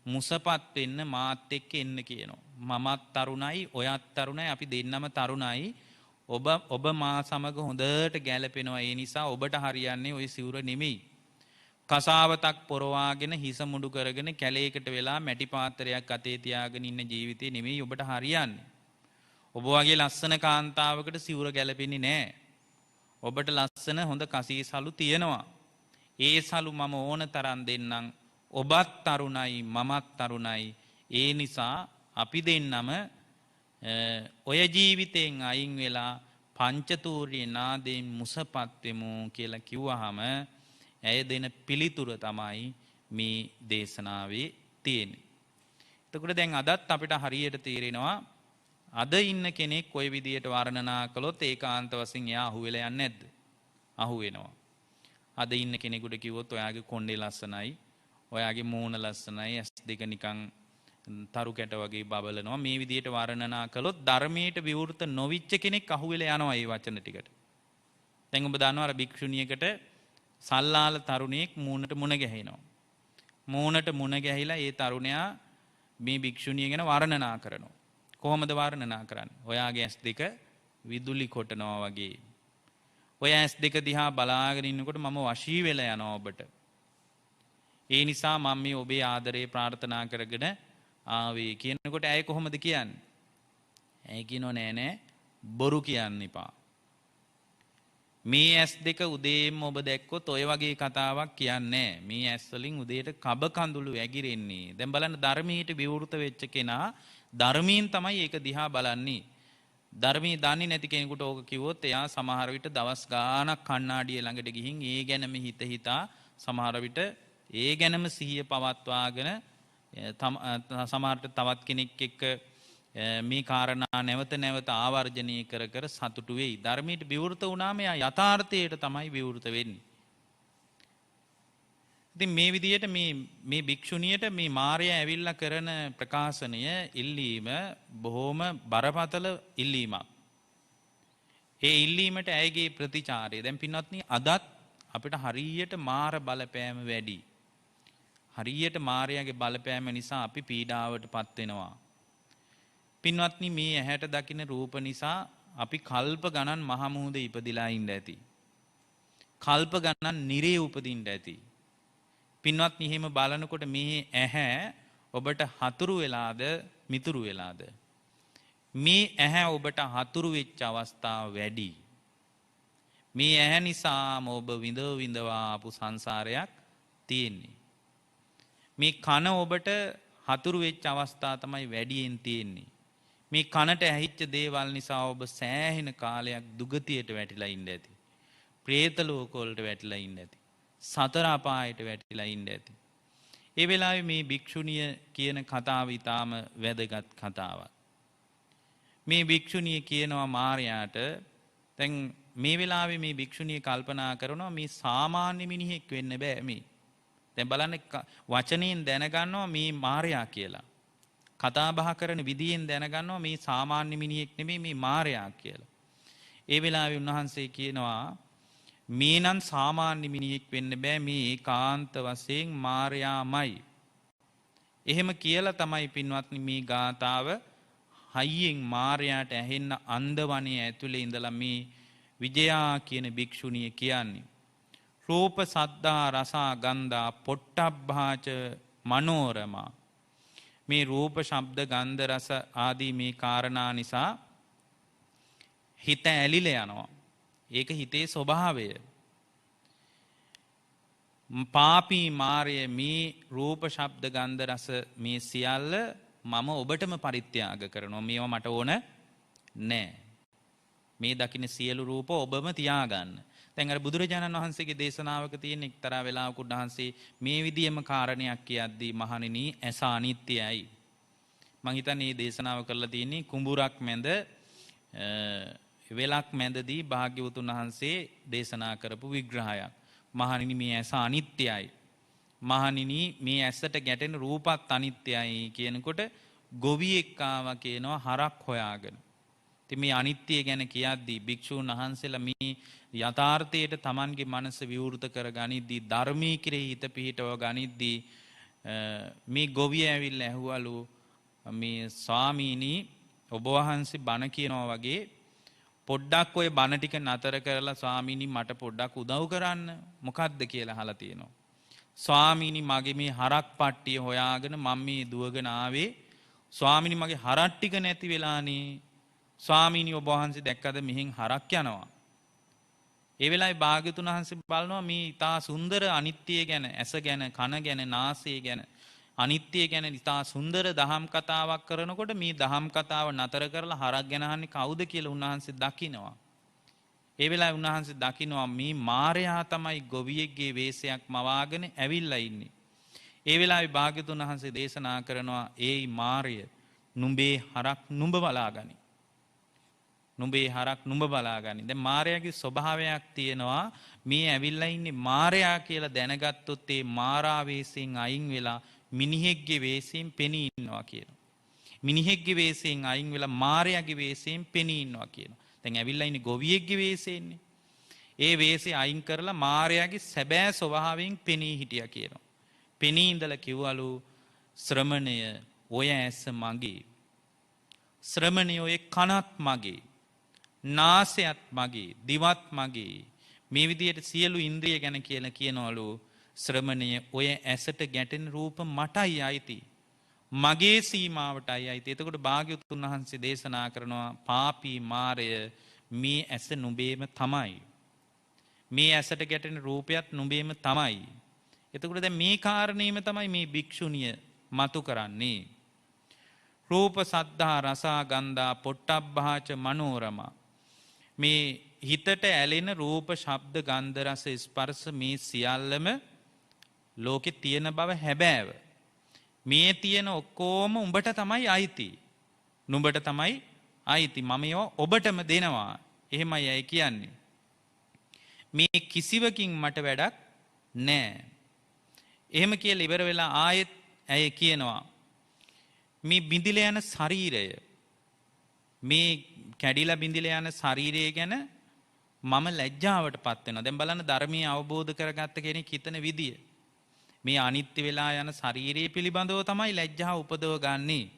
මුසපත් වෙන්න මාත් එක්ක එන්න කියනවා. මමත් තරුණයි, ඔයත් තරුණයි, අපි දෙන්නම තරුණයි. ඔබ මා සමග හොඳට ගැලපෙනවා. ඒ නිසා ඔබට හරියන්නේ ওই සිවුර නෙමෙයි. කසාවතක් පොරවාගෙන හිස මුඩු කරගෙන කැලේකට වෙලා මැටි පාත්‍රයක් අතේ තියාගෙන ඉන්න ජීවිතේ නෙමෙයි ඔබට හරියන්නේ. ඔබ වගේ ලස්සන කාන්තාවකට සිවුර ගැලපෙන්නේ නැහැ. ඔබට ලස්සන හොඳ කසීසලු තියෙනවා. ඒ සලු මම ඕන තරම් දෙන්නම්. ඔබත් තරුණයි, මමත් තරුණයි. ඒ නිසා අපි දෙන්නම ඔය ජීවිතෙන් අයින් වෙලා පංචතූර්ය නාදයෙන් මුසපත් වෙමු කියලා කිව්වහම ඇය දෙන පිළිතුර තමයි මේ දේශනාවේ තියෙන්නේ. එතකොට දැන් අදත් අපිට හරියට තේරෙනවා අද ඉන්න කෙනෙක් කොයි විදියට වර්ණනා කළොත් ඒකාන්ත වශයෙන් එයා අහුවෙලා යන්නේ නැද්ද? අහුවෙනවා. අද ඉන්න කෙනෙකුට කිව්වොත් ඔයාගේ කොණ්ඩේ ලස්සනයි, ඔයාගේ මූණ ලස්සනයි, ඇස් දෙක නිකන් තරු කැට වගේ බබලනවා. මේ විදියට වර්ණනා කළොත් ධර්මයට විවෘත නොවිච්ච කෙනෙක් අහුවෙලා යනවා මේ වචන ටිකට. දැන් ඔබ දන්නවා අර භික්ෂුණියකට සල්ලාල තරුණයෙක් මූණට මුණ ගැහිනවා. මූණට මුණ ගැහිලා ඒ තරුණයා මේ භික්ෂුණිය ගැන වර්ණනා කරනවා. කොහොමද වර්ණනා කරන්නේ? ඔයාගේ ඇස් දෙක විදුලි කොටනවා වගේ. ඔය ඇස් දෙක දිහා බලාගෙන ඉන්නකොට මම වශී වෙලා යනවා ඔබට. ඒ නිසා මම මේ ඔබේ ආදරේ ප්‍රාර්ථනා කරගෙන ආවේ කියනකොට ඇයි කොහොමද කියන්නේ? ඇයි කියනෝ නෑ බොරු කියන්න එපා. මේ ඇස් දෙක උදේම ඔබ දැක්කොත් ඔය වගේ කතාවක් කියන්නේ නෑ. මේ ඇස් වලින් උදේට කබ කඳුළු වැగిරෙන්නේ. දැන් බලන්න ධර්මයට විවෘත වෙච්ච කෙනා ධර්මයෙන් තමයි ඒක දිහා බලන්නේ. ධර්මී දන්නේ නැති කෙනෙකුට ඕක කිව්වොත් එයා සමහර විට දවස් ගාණක් කණ්ණාඩිය ළඟට ගිහින් ඒ ගැනම හිතා සමහර විට ඒ ගැනම සිහිය පවත්වාගෙන සමහරට තවත් කෙනෙක් එක්ක මේ කාරණා නැවත නැවත ආවර්ජනය කර කර සතුටු වෙයි. ධර්මයට විවෘත වුණාම එයා යථාර්ථයට තමයි විවෘත වෙන්නේ. ඉතින් මේ විදිහට මේ භික්ෂුණියට මේ මාර්යා ඇවිල්ලා කරන ප්‍රකාශනය ඉල්ලීම බොහොම බරපතල ඉල්ලීමක්. ඒ ඉල්ලීමට ඇයගේ ප්‍රතිචාරය දැන් පින්වත්නි අදත් අපිට හරියට මාර බලපෑම වැඩි. හරියට මාර්යාගේ බලපෑම නිසා අපි පීඩාවටපත් වෙනවා. පින්වත්නි මේ ඇහැට දකින්න රූප නිසා අපි කල්ප ගණන් මහ මුහුදේ ඉපදිලා ඉඳ ඇති. කල්ප ගණන් නිරේ උපදින්න ඇති. පින්වත්නි එහෙම බලනකොට මේ ඇහැ ඔබට හතුරු වෙලාද මිතුරු වෙලාද? මේ ඇහැ ඔබට හතුරු වෙච්ච අවස්ථා වැඩි. මේ ඇහැ නිසාම ඔබ විඳවා ආපු සංසාරයක් තියෙන්නේ. මේ කන ඔබට හතුරු වෙච්ච අවස්ථා තමයි වැඩියෙන් තියෙන්නේ. මේ කනට ඇහිච්ච දේවල් නිසා ඔබ සෑහෙන කාලයක් දුගතියට වැටිලා ඉන්න ඇති. പ്രേත ලෝක වලට වැටිලා ඉන්න ඇති. සතර අපායට වැටිලා ඉන්න ඇති. ඒ වෙලාවේ මේ භික්ෂුණිය කියන කතාව ඊටාම වැදගත් කතාවක්. මේ භික්ෂුණිය කියනවා මාර්යාට දැන් මේ වෙලාවේ මේ භික්ෂුණිය කල්පනා කරනවා මේ සාමාන්‍ය මිනිහෙක් වෙන්න බෑ මේ. දැන් බලන්න වචනයෙන් දැනගන්නවා මේ මාර්යා කියලා. කතා බහ කරන විදියෙන් දැනගන්නවා මේ සාමාන්‍ය මිනිහෙක් නෙමෙයි මේ මාර්යා කියලා. ඒ වෙලාවේ උන්වහන්සේ කියනවා මේ නම් සාමාන්‍ය මිනිහෙක් වෙන්න බෑ මේ ඒකාන්ත වශයෙන් මාර්යාමයි. එහෙම කියලා තමයි පින්වත්නි මේ ගාථාව හයියෙන් මාර්යාට ඇහෙන්න අන්දවණේ ඇතුලේ ඉඳලා මේ විජයා කියන භික්ෂුණිය කියන්නේ. රූප සද්දා රසා ගන්ධා පොට්ටබ්බාච මනෝරමා. මේ රූප ශබ්ද ගන්ධ රස ආදී මේ කාරණා නිසා හිත ඇලිලා යනවා. ඒක හිතේ ස්වභාවය. පාපී මාර්ය මේ රූප ශබ්ද ගන්ධ රස මේ සියල්ල මම ඔබටම පරිත්‍යාග කරනවා. මේවා මට ඕන නෑ. මේ දකින්න සියලු රූප ඔබම තියාගන්න. දැන් අර බුදුරජාණන් වහන්සේගේ දේශනාවක තියෙන එක්තරා වෙලාවක උන්වහන්සේ මේ විදියම කාරණයක් කියද්දී මහණෙනි ඇස අනිත්‍යයි. මං හිතන්නේ මේ දේශනාව කරලා තියෙන්නේ කුඹුරක් මැද වෙලක් මැදදී භාග්‍යවතුන් වහන්සේ දේශනා කරපු විග්‍රහයක්. මහණෙනි මේ ඇස අනිත්‍යයි. මහණෙනි මේ ඇසට ගැටෙන රූපත් අනිත්‍යයි කියනකොට ගොවියෙක් ආවා කියනවා හරක් හොයාගෙන. ඉතින් මේ අනිත්‍ය ගැන කියද්දී භික්ෂුන් වහන්සේලා මේ යථාර්ථයට Tamanගේ මනස විවෘත කර ගනිද්දී ධර්මී කෙරෙහි හිත පිහිටව ගනිද්දී මේ ගොවිය ඇවිල්ලා ඇහුවලු මේ ස්වාමීනි ඔබ වහන්සේ බණ කියනවා වගේ පොඩ්ඩක් ඔය බණ ටික නතර කරලා ස්වාමීනි මට පොඩ්ඩක් උදව් කරන්න මොකද්ද කියලා අහලා තියෙනවා. ස්වාමීනි මගේ මේ හරක් පට්ටිය හොයාගෙන මම මේ දුවගෙන ආවේ. ස්වාමීනි මගේ හරක් ටික නැති වෙලානේ. ස්වාමීනි ඔබ වහන්සේ දැක්කද මෙහෙන් හරක් යනවා. ඒ වෙලාවේ භාග්‍යතුන් වහන්සේ බලනවා මේ ඊටා සුන්දර අනිත්‍ය ගැන, ඇස ගැන, කන ගැන, නාසය ගැන, අනිත්‍ය ගැන ඊටා සුන්දර දහම් කතාවක් කරනකොට මේ දහම් කතාව නතර කරලා හරක් ගැන අහන්නේ කවුද කියලා උන්වහන්සේ දකිනවා. ඒ වෙලාවේ උන්වහන්සේ දකිනවා මේ මාරයා තමයි ගොවියෙක්ගේ වේශයක් මවාගෙන ඇවිල්ලා ඉන්නේ. ඒ වෙලාවේ භාග්‍යතුන් වහන්සේ දේශනා කරනවා ඒයි මාරය නුඹේ හරක් නුඹ බලාගනි. නුඹේ හරක් නුඹ බලාගනි. දැන් මාරයාගේ ස්වභාවයක් තියෙනවා මේ ඇවිල්ලා ඉන්නේ මාරයා කියලා දැනගත්තොත් ඒ මාරා වේශයෙන් අයින් වෙලා මිනිහෙක්ගේ වේශයෙන් පෙනී ඉන්නවා කියනවා. මිනිහෙක්ගේ වේශයෙන් අයින් වෙලා මාරයාගේ වේශයෙන් පෙනී ඉන්නවා කියනවා. දැන් ඇවිල්ලා ඉන්නේ ගොවියෙක්ගේ වේශයෙන්නේ. ඒ වේශය අයින් කරලා මාරයාගේ සැබෑ ස්වභාවයෙන් පෙනී හිටියා කියනවා. පෙනී ඉඳලා කිව්වලු ශ්‍රමණය ඔය ඇස මගේ. ශ්‍රමණය ඔය කනත් මගේ. නාසයත් මගේ, දිවත් මගේ. මේ විදිහට සියලු ඉන්ද්‍රිය ගැන කියලා කියනවලු ශ්‍රමණය ඔය ඇසට ගැටෙන රූප මටයි අයිති. මගේ සීමාවටයි අයිති. එතකොට භාග්‍යවතුන් වහන්සේ දේශනා කරනවා පාපී මාරය මේ ඇස නුඹේම තමයි. මේ ඇසට ගැටෙන රූපයත් නුඹේම තමයි. එතකොට දැන් මේ කාරණේම තමයි මේ භික්ෂුණිය මතු කරන්නේ. රූප සද්ධා රසා ගන්ධා පොට්ටබ්බාච මනෝරමා. මේ හිතට ඇලෙන රූප ශබ්ද ගන්ධ රස ස්පර්ශ මේ සියල්ලම ලෝකේ තියෙන බව හැබෑව. මේ තියෙන ඔක්කොම උඹට තමයි අයිති. නුඹට තමයි අයිති. මම ඒවා ඔබටම දෙනවා. එහෙමයි අය කියන්නේ. මේ කිසිවකින් මට වැඩක් නැහැ. එහෙම කියලා ඉවර වෙලා ආයෙත් ඇය කියනවා මේ බිඳිලා යන ශරීරය මේ කැඩිලා බිඳිලා යන ශරීරය ගැන මම ලැජ්ජාවටපත් වෙනවා. දැන් බලන්න ධර්මයේ අවබෝධ කරගත්ත කෙනෙක් හිතන විදිය. මේ අනිත්‍ය වෙලා යන ශරීරය පිළිබඳව තමයි ලැජ්ජාව උපදව ගන්නේ.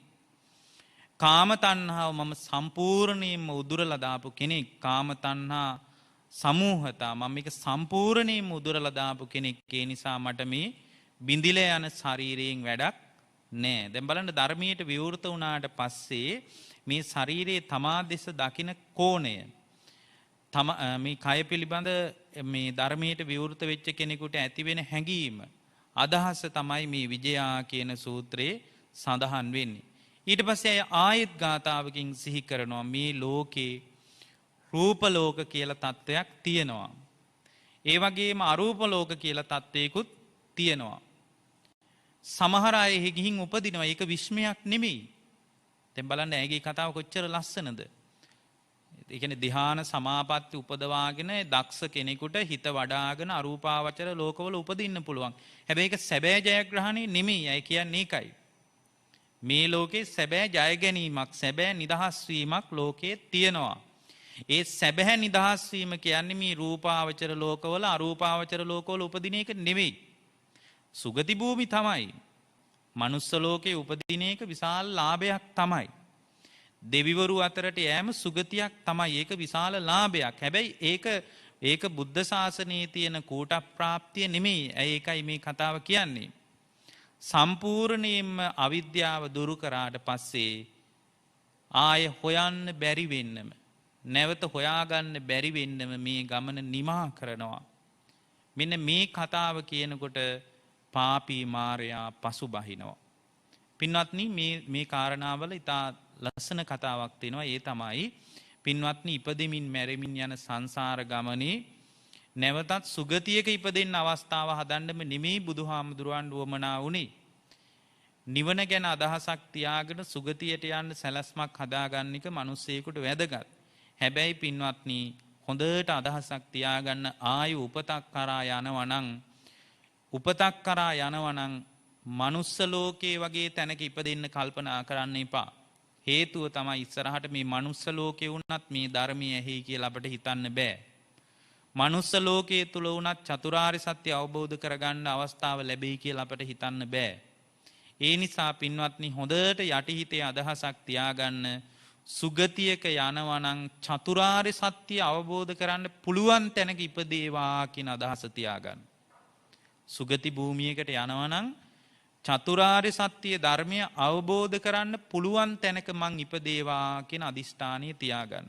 කාම තණ්හාව මම සම්පූර්ණයෙන්ම උදුරලා දාපු කෙනෙක්. කාම තණ්හා සමූහතා මම මේක සම්පූර්ණයෙන්ම උදුරලා දාපු කෙනෙක්. ඒ නිසා මට මේ බිඳිලා යන ශරීරයෙන් වැඩක් නෑ. දැන් බලන්න ධර්මයට විවෘත වුණාට පස්සේ මේ ශරීරයේ තමා දෙස දකින කෝණය මේ කය පිළිබඳ මේ ධර්මයට විවෘත වෙච්ච කෙනෙකුට ඇති වෙන හැඟීම අදහස තමයි මේ විජයා කියන සූත්‍රයේ සඳහන් වෙන්නේ. ඊට පස්සේ අය ආයත් ගාථාවකින් සිහි කරනවා මේ ලෝකේ රූප ලෝක කියලා තත්වයක් තියෙනවා. ඒ වගේම අරූප ලෝක කියලා තත්වයකුත් තියෙනවා. සමහර අය එහෙ ගිහින් උපදිනවා. ඒක විශ්මයක් නෙමෙයි. දැන් බලන්න ඇගේ කතාව කොච්චර ලස්සනද. ඒ කියන්නේ ධ්‍යාන සමාපatti උපදවාගෙන දක්ෂ කෙනෙකුට හිත වඩාගෙන අරූපාවචර ලෝකවල උපදින්න පුළුවන්. හැබැයි ඒක සැබෑ ජයග්‍රහණය නෙමෙයි. අය කියන්නේ ඒකයි. මේ ලෝකේ සැබෑ ජය ගැනීමක්, සැබෑ නිදහස් වීමක් ලෝකේ තියෙනවා. ඒ සැබෑ නිදහස් වීම කියන්නේ මේ රූපාවචර ලෝකවල අරූපාවචර ලෝකවල උපදින එක නෙවෙයි. සුගති භූමි තමයි. මනුස්ස ලෝකේ උපදින එක විශාල ලාභයක් තමයි. දෙවිවරු අතරට යෑම සුගතියක් තමයි. ඒක විශාල ලාභයක්. හැබැයි ඒක බුද්ධ ශාසනයේ තියෙන කූට ප්‍රාප්තිය නෙමෙයි. ඒකයි මේ කතාව කියන්නේ. සම්පූර්ණයෙන්ම අවිද්‍යාව දුරු කරාට පස්සේ ආය හොයන්න බැරි වෙන්නම නැවත හොයාගන්න බැරි වෙන්නම මේ ගමන නිමා කරනවා. මෙන්න මේ කතාව කියනකොට පාපී මාරයා පසුබහිනවා. පින්වත්නි මේ කාරණාවල ඉතා ලස්සන කතාවක් තියෙනවා. ඒ තමයි පින්වත්නි ඉපදෙමින් මැරෙමින් යන සංසාර ගමනේ නැවතත් සුගතියක ඉපදෙන්න අවස්ථාව හදන්නම නෙමෙයි බුදුහාමුදුරුවන් වමනා වුණේ. නිවන ගැන අදහසක් තියාගෙන සුගතියට යන්න සැලැස්මක් හදාගන්න එක මිනිස්සෙකුට වැදගත්. හැබැයි පින්වත්නි හොඳට අදහසක් තියාගන්න ආයු උපතක් කරා යනවනම් මනුස්ස ලෝකයේ වගේ තැනක ඉපදෙන්න කල්පනා කරන්න එපා. හේතුව තමයි ඉස්සරහට මේ මනුස්ස ලෝකේ වුණත් මේ ධර්මයේ ඇහි කියලා අපිට හිතන්න බෑ. මනුස්ස ලෝකයේ තුල වුණත් චතුරාර්ය සත්‍ය අවබෝධ කරගන්න අවස්ථාව ලැබෙයි කියලා අපිට හිතන්න බෑ. ඒ නිසා පින්වත්නි හොඳට යටිහිතේ අදහසක් තියාගන්න සුගතියක යනවනම් චතුරාර්ය සත්‍ය අවබෝධ කරන්න පුළුවන් තැනක ඉපදේවා කියන අදහස තියාගන්න. සුගති භූමියකට යනවනම් චතුරාර්ය සත්‍ය ධර්මය අවබෝධ කරන්න පුළුවන් තැනක මං ඉපදේවා කියන අදිෂ්ඨානය තියාගන්න.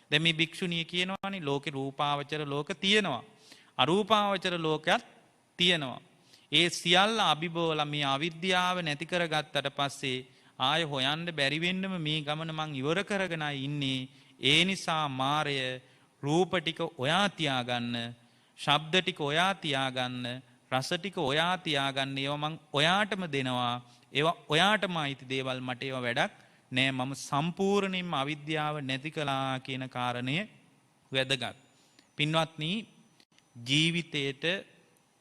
දැන් මේ භික්ෂුණිය කියනවානේ ලෝකේ රූපාවචර ලෝක තියෙනවා. අරූපාවචර ලෝකයක් තියෙනවා. ඒ සියල්ල අභිබෝලා මේ අවිද්‍යාව නැති කරගත්තට පස්සේ ආය හොයන්න බැරි වෙන්නම මේ ගමන මං ඉවර කරගෙනයි ඉන්නේ. ඒ නිසා මාරය රූප ටික ඔයා තියාගන්න, ශබ්ද ටික ඔයා තියාගන්න, රස ටික ඔයා තියාගන්න. ඒවා මං ඔයාටම දෙනවා. ඒවා ඔයාටම අයිති දේවල්, මට ඒවා වැඩක් නෑ. මම සම්පූර්ණයෙන්ම අවිද්‍යාව නැති කළා කියන කාරණය වැදගත්. පින්වත්නි ජීවිතේට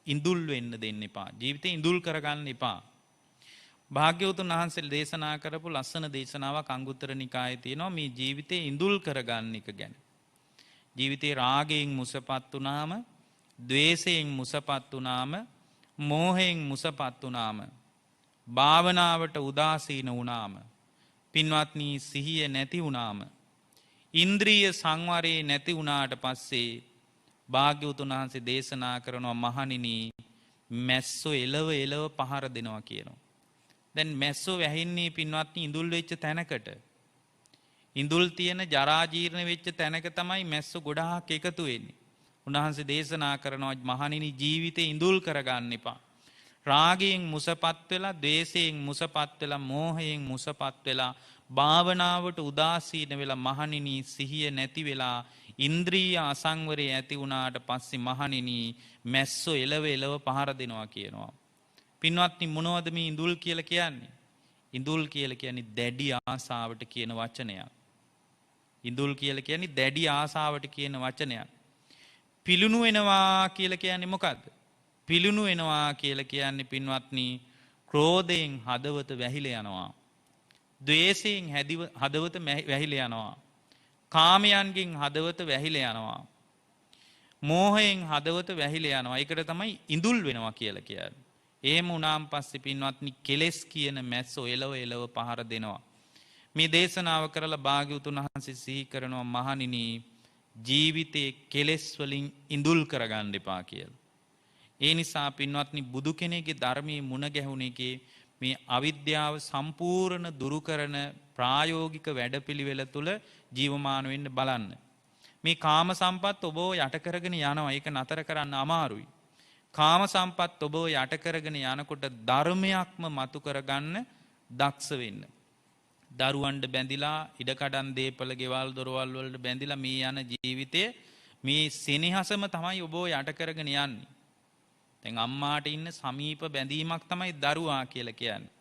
ඉඳුල් වෙන්න දෙන්න එපා. ජීවිතේ ඉඳුල් කරගන්න එපා. භාග්‍යවතුන් වහන්සේ දේශනා කරපු ලස්සන දේශනාවක් අංගුත්තර නිකායේ තියෙනවා මේ ජීවිතේ ඉඳුල් කරගන්න එක ගැන. ජීවිතේ රාගයෙන් මුසපත් වුනාම, ද්වේෂයෙන් මුසපත් වුනාම, මෝහයෙන් මුසපත් වුනාම, භාවනාවට උදාසීන වුනාම, පින්වත්නි සිහිය නැති වුනාම, ඉන්ද්‍රිය සංවරේ නැති වුණාට පස්සේ භාග්‍යවතුන් වහන්සේ දේශනා කරනවා මහණෙනි මැස්සෝ එලව පහර දෙනවා කියනවා. දැන් මැස්සෝ වැහින්නේ පින්වත්නි ඉඳුල් වෙච්ච තැනකට. ඉඳුල් තියෙන ජරා ජීර්ණ වෙච්ච තැනක තමයි මැස්සෝ ගොඩාක් එකතු වෙන්නේ. උන්වහන්සේ දේශනා කරනවා මහණෙනි ජීවිතේ ඉඳුල් කරගන්න එපා. රාගයෙන් මුසපත් වෙලා, ද්වේෂයෙන් මුසපත් වෙලා, මෝහයෙන් මුසපත් වෙලා, භාවනාවට උදාසීන වෙලා මහණෙනි සිහිය නැති වෙලා, ඉන්ද්‍රිය අසංවරය ඇති වුණාට පස්සේ මහණෙනි මැස්සෝ එලව පහර දෙනවා කියනවා. පින්වත්නි මොනවද මේ ඉඳුල් කියලා කියන්නේ? ඉඳුල් කියලා කියන්නේ දැඩි ආසාවට කියන වචනයක්. ඉඳුල් කියලා කියන්නේ දැඩි ආසාවට කියන වචනයක්. පිලුණු වෙනවා කියලා කියන්නේ මොකද්ද? පිලුණු වෙනවා කියලා කියන්නේ පින්වත්නි ක්‍රෝධයෙන් හදවත වැහිලා යනවා. ද්වේෂයෙන් හදවත වැහිලා යනවා. කාමයන්ගෙන් හදවත වැහිලා යනවා. මෝහයෙන් හදවත වැහිලා යනවා. ඒකට තමයි ඉඳුල් වෙනවා කියලා කියන්නේ. එහෙම වුණාන් පස්සේ පින්වත්නි කෙලෙස් කියන මැස්සෝ එලව පහර දෙනවා. මේ දේශනාව කරලා භාග්‍යවතුන් වහන්සේ සිහි කරනවා මහණෙනි ජීවිතේ කෙලෙස් වලින් ඉඳුල් කරගන්න එපා කියලා. ඒ නිසා පින්වත්නි බුදු කෙනෙක්ගේ ධර්මයේ මුණ ගැහුණ එකේ මේ අවිද්‍යාව සම්පූර්ණ දුරු කරන ප්‍රායෝගික වැඩපිළිවෙල තුල ජීවමාන වෙන්න බලන්න. මේ කාම සම්පත් ඔබව යට කරගෙන යනවා. ඒක නතර කරන්න අමාරුයි. කාම සම්පත් ඔබව යට කරගෙන යනකොට ධර්මයක්ම මතු කරගන්න දක්ෂ වෙන්න. දරුවන්ට බැඳිලා, ඉඩකඩම් දීපල ගෙවල් දොරවල් වලට බැඳිලා මේ යන ජීවිතයේ මේ සෙනෙහසම තමයි ඔබව යට කරගෙන යන්නේ. දැන් අම්මාට ඉන්න සමීප බැඳීමක් තමයි දරුවා කියලා කියන්නේ.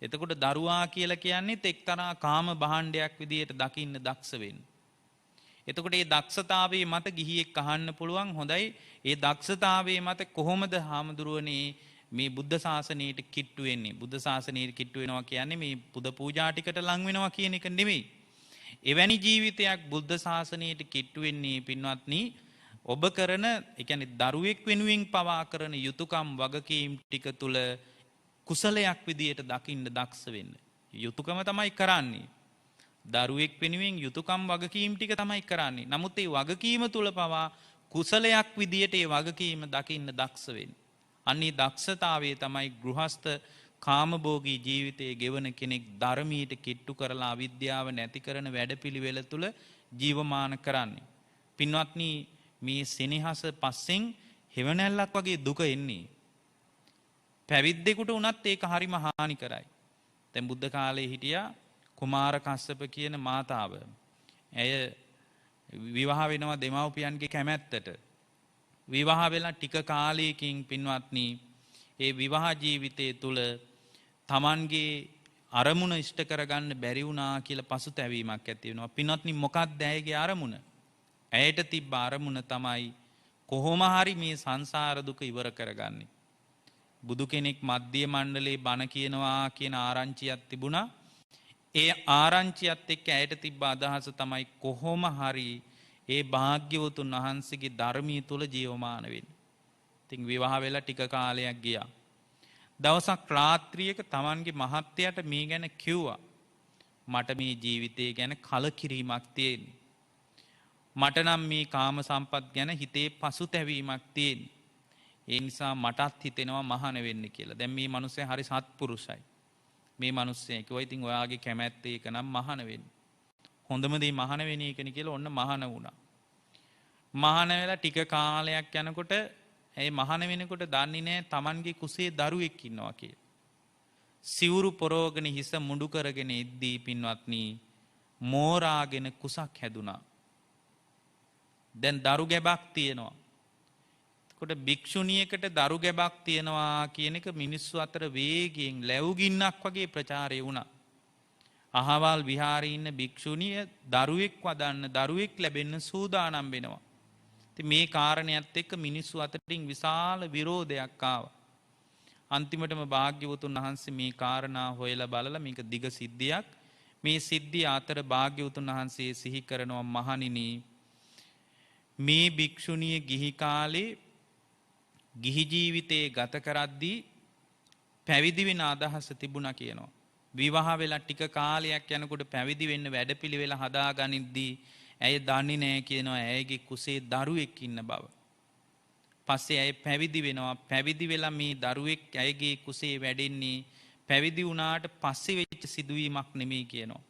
එතකොට දරුවා කියලා කියන්නේ එක්තරා කාම භාණ්ඩයක් විදියට දකින්න දක්ෂ වෙන්න. එතකොට මේ දක්ෂතාවයේ මත ගිහියෙක් අහන්න පුළුවන් හොඳයි ඒ දක්ෂතාවයේ මත කොහොමද හාමුදුරුවනේ මේ බුද්ධ ශාසනයට කිට්ටු වෙන්නේ? බුද්ධ ශාසනයට කිට්ටු වෙනවා කියන්නේ මේ පුද පූජා ටිකට ලං වෙනවා කියන එක නෙමෙයි. එවැනි ජීවිතයක් බුද්ධ ශාසනයට කිට්ටු වෙන්නේ පින්වත්නි ඔබ කරන ඒ කියන්නේ දරුවෙක් වෙනුවෙන් පවා කරන යුතුයකම් වගකීම් ටික තුල කුසලයක් විදියට දකින්න දක්ෂ වෙන්න. යුතුයකම තමයි කරන්නේ. දරුවෙක් වෙනුවෙන් යුතුයකම් වගකීම් ටික තමයි කරන්නේ. නමුත් ඒ වගකීම තුල පවා කුසලයක් විදියට ඒ වගකීම දකින්න දක්ෂ වෙන්න. අන්නේ දක්ෂතාවය තමයි ගෘහස්ත කාමභෝගී ජීවිතයේ ගෙවන කෙනෙක් ධර්මීයට කිට්ටු කරලා අවිද්‍යාව නැති කරන වැඩපිළිවෙල තුල ජීවමාන කරන්නේ. පින්වත්නි මේ සෙනෙහස පස්සෙන් හෙවණැල්ලක් වගේ දුක එන්නේ. පැවිද්දෙකුට උනත් ඒක හරිම හානි කරයි. දැන් බුද්ධ කාලේ හිටියා කුමාර කස්සප කියන මාතාව. ඇය විවාහ වෙනවා දෙමව්පියන්ගේ කැමැත්තට. විවාහ වෙලා ටික කාලයකින් පින්වත්නි ඒ විවාහ ජීවිතය තුළ තමන්ගේ අරමුණ ඉෂ්ට කරගන්න බැරි වුණා කියලා පසුතැවීමක් ඇති වෙනවා. පින්වත්නි මොකක්ද ඇයගේ අරමුණ? ඇයට තිබ්බ අරමුණ තමයි කොහොම හරි මේ සංසාර දුක ඉවර කරගන්නේ. බුදු කෙනෙක් මධ්‍ය මණ්ඩලයේ බණ කියනවා කියන ආරංචියක් තිබුණා. ඒ ආරංචියත් එක්ක ඇයට තිබ්බ අදහස තමයි කොහොම හරි ඒ භාග්‍යවතුන් වහන්සේගේ ධර්මීය තුල ජීවමාන වෙන්න. ඉතින් විවාහ වෙලා ටික කාලයක් ගියා. දවසක් රාත්‍රියක Tamanගේ මහත්තයාට මේ ගැන කිව්වා. මට මේ ජීවිතය ගැන කලකිරීමක් තියෙනවා. මට නම් මේ කාම සම්පත් ගැන හිතේ පසුතැවීමක් තියෙනවා. ඒ නිසා මටත් හිතෙනවා මහාන වෙන්න කියලා. දැන් මේ මිනිස්සයා හරි සත්පුරුෂයි. මේ මිනිස්සයා කිව්වා ඉතින් ඔයාගේ කැමැත්ත ඒක නම් මහාන වෙන්න. හොඳම දේ මහාන වෙන එකනේ කියලා ඔන්න මහාන වුණා. මහාන වෙලා ටික කාලයක් යනකොට ඒ මහාන වෙනකොට දන්නේ නැහැ Tamanගේ කුසේ දරුවෙක් ඉන්නවා කියලා. සිවුරු පොරෝගෙන හිස මුඩු කරගෙන ඉද්දී පින්වත්නි මෝරාගෙන කුසක් හැදුනා. දැන් දරු ගැබක් තියෙනවා. එතකොට භික්ෂුණියකට දරු ගැබක් තියෙනවා කියන එක මිනිස්සු අතර වේගයෙන් ලැබුගින්නක් වගේ ප්‍රචාරය වුණා. අහවල් විහාරේ ඉන්න භික්ෂුණිය දරුවෙක් වදන්න දරුවෙක් ලැබෙන්න සූදානම් වෙනවා. ඉතින් මේ කාරණයක් එක්ක මිනිස්සු අතරින් විශාල විරෝධයක් ආවා. අන්තිමටම භාග්‍යවතුන් වහන්සේ මේ කාරණා හොයලා බලලා මේක දිග සිද්ධියක්. මේ සිද්ධිය අතර භාග්‍යවතුන් වහන්සේ සිහි කරනවා මහණෙනි මේ භික්ෂුණිය ගිහි කාලේ ගිහි ජීවිතේ ගත කරද්දී පැවිදි වෙන අදහස තිබුණා කියනවා. විවාහ වෙලා ටික කාලයක් යනකොට පැවිදි වෙන්න වැඩපිළිවෙල හදාගනිද්දී ඇය දන්නේ නැහැ කියනවා ඇයගේ කුසේ දරුවෙක් ඉන්න බව. පස්සේ ඇය පැවිදි වෙනවා. පැවිදි වෙලා මේ දරුවෙක් ඇයගේ කුසේ වැඩෙන්නේ පැවිදි වුණාට පස්සේ වෙච්ච සිදුවීමක් නෙමෙයි කියනවා.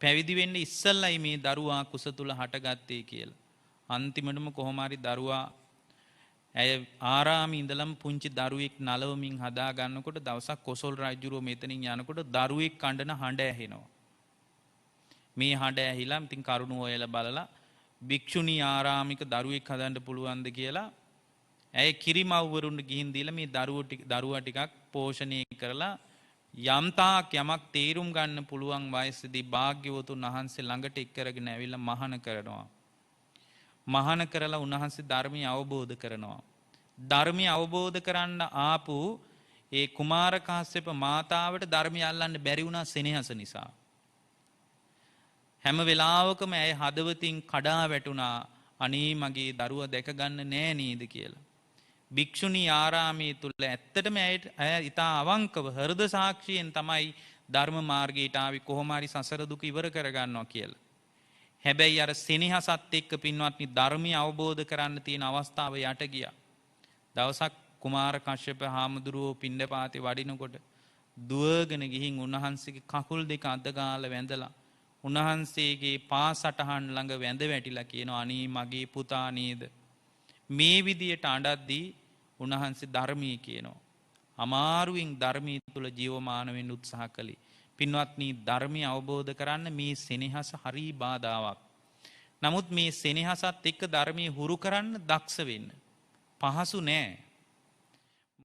පැවිදි වෙන්න ඉස්සෙල්ලයි මේ දරුවා කුස තුල හටගත්තේ කියලා. අන්තිමටම කොහොම හරි දරුවා ඇය ආරාමේ ඉඳලම පුංචි දරුවෙක් නලවමින් හදා ගන්නකොට දවසක් කොසල් රජුරෝ මෙතනින් යනකොට දරුවෙක් කණ්ඩන හඬ ඇහෙනවා. මේ හඬ ඇහිලා ඉතින් කරුණ හොයලා බලලා භික්ෂුණී ආරාමික දරුවෙක් හදන්න පුළුවන්ද කියලා ඇය කිරිමව්වරුන්ට ගිහින් දීලා මේ දරුවා ටිකක් පෝෂණය කරලා යම්තාක් යමක් තේරුම් ගන්න පුළුවන් වයසේදී භාග්‍යවතුන් වහන්සේ ළඟට එක්කරගෙන ඇවිල්ලා මහාන කරනවා. මහාන කරලා උන්වහන්සේ ධර්මය අවබෝධ කරනවා. ධර්මය අවබෝධ කරන්න ආපු ඒ කුමාර කාශ්‍යප මාතාවට ධර්මය අල්ලන්න බැරි වුණා සෙනෙහස නිසා. හැම වෙලාවකම ඇය හදවතින් කඩා වැටුණා අනේ මගේ දරුවා දැක ගන්න නෑ නේද කියලා. භික්ෂුණී ආරාමයේ තුල ඇත්තටම ඇය ඊටා අවංකව හෘද සාක්ෂියෙන් තමයි ධර්ම මාර්ගයට ආවි කොහොම හරි සසර දුක ඉවර කර ගන්නවා කියලා. හැබැයි අර සෙනෙහසත් එක්ක පින්වත්නි ධර්මය අවබෝධ කරන්න තියෙන අවස්ථාව යට ගියා. දවසක් කුමාර කශ්‍යප හාමුදුරුවෝ පිණ්ඩපාතේ වඩිනකොට දුවගෙන ගිහින් උන්වහන්සේගේ කකුල් දෙක අත ගාලා වැඳලා උන්වහන්සේගේ පා සටහන් ළඟ වැඳ වැටිලා කියනවා අනේ මගේ පුතා නේද. මේ විදියට අඬද්දී උන්වහන්සේ ධර්මී කියනවා. අමාරුවෙන් ධර්මී තුල ජීවමාන වෙන්න උත්සාහ කළේ. පින්වත්නි ධර්මය අවබෝධ කරන්න මේ සෙනෙහස හරි බාධාවක්. නමුත් මේ සෙනෙහසත් එක්ක ධර්මයේ හුරු කරන්න දක්ෂ වෙන්න පහසු නෑ.